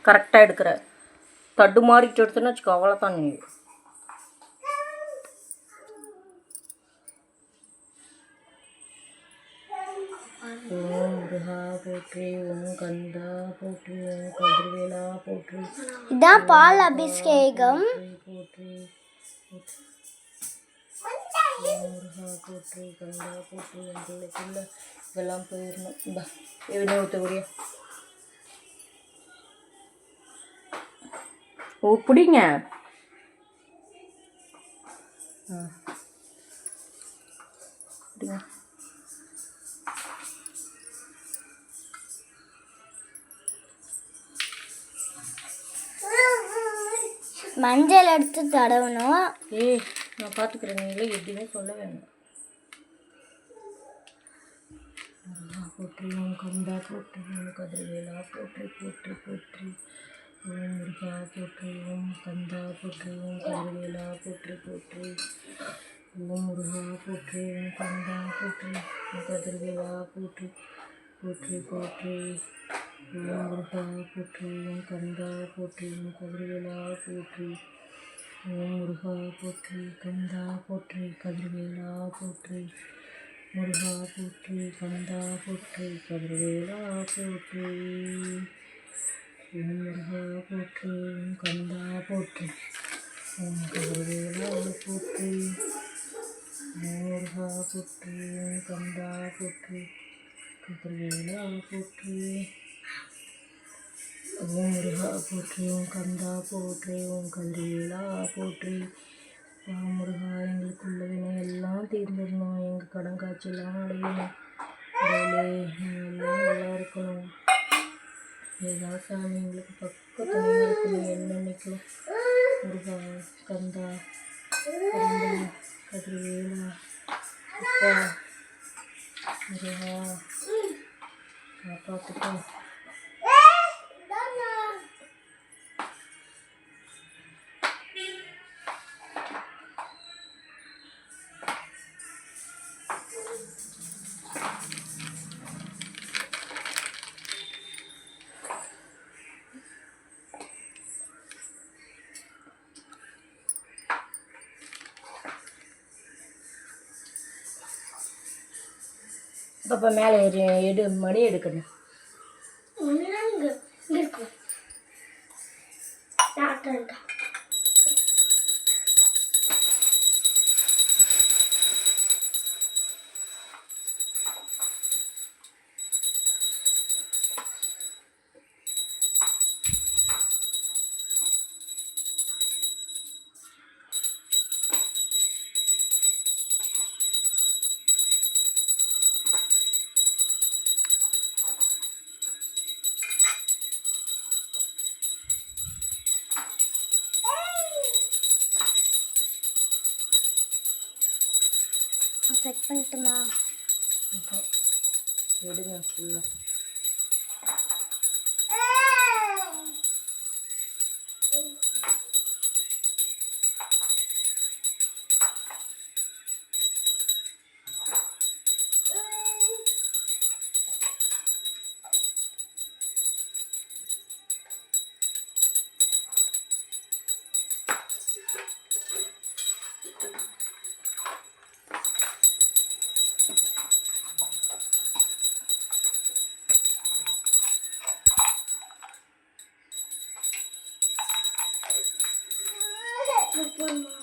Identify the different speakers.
Speaker 1: கரெக்டாக எடுக்கிற. தட்டு மாறிட்டு எடுத்துன்னு வச்சுக்கோ, அவ்வளோதான் நீ. ஓம் முருகா போற்றி, ஓம் கந்தா போற்றி, ஓம் கதிர்வேலா போற்றி.
Speaker 2: இதான் பால் அபிஷேகம்.
Speaker 1: போற்றி முருகா போற்றி, கந்தா போற்றி. என் பிள்ளைக்குள்ள இதெல்லாம் போயிடணும். இந்த எதுனே ஊற்றக்கூடிய ஓ பிடிங்க.
Speaker 2: மஞ்சள் எடுத்து தடவணும்.
Speaker 1: ஏய் நான் பார்த்துக்கிறேன், நீங்களே எப்படின்னு சொல்ல வேணும். முருகா போற்றி, ஓம் கந்தா போற்றி, ஓம் கதிர்வேலா போற்றி போற்றி போற்றி. ஓம் முருகா போற்றி, ஓம் கந்தா போற்றி, ஓம் கதிர்வேலா போற்றி போற்றி. ஓம் முருகா போற்றி, ஓம் கந்தா போற்றி, ஓம் கதிர்வேலா போற்றி போற்றி போற்றி. ஓம் முருகா போற்றி, ஓம் கந்தா போற்றி, ஓம் கதிர்வேலா போற்றி. ஓம் முருகா போற்றி, கந்தா போற்றி, கதிர்வேலா போற்றி. முருகா போற்றி, கந்தா போற்றி, கதிர்வேலா போற்றி. ஓம் முருகா போற்றி, ஓம் கந்தா போற்றி, ஓம் கதிர்வேலா போற்றி. ஓம் முருகா போற்றி, ஓம் கந்தா போற்றி, கதிர்வேலா போற்றி. ஓம் முருகா போற்றி, ஓம் கந்தா போற்றி, ஓம் கதிர்வேலா போற்றி. முருகா எங்களுக்குள்ள வினை எல்லாம் தீர்ந்துடணும், எங்கள் கடன் காட்சியெல்லாம் அடையணும். கடவுளே எல்லாம் நல்லா இருக்கணும். ஏதாவது சாமி எங்களுக்கு பக்கத்துணையாக இருக்கணும் என்னன்னைக்கும். முருகா கந்தா கந்தா கதிர்வேலா அப்பா முருகா காப்பாற்றுப்பா. இப்போ மேலே மணி எடுக்கணும்.
Speaker 2: செட் பண்ணட்டுமா?
Speaker 1: எடுங்க ஃபுல்லாக.
Speaker 2: One more.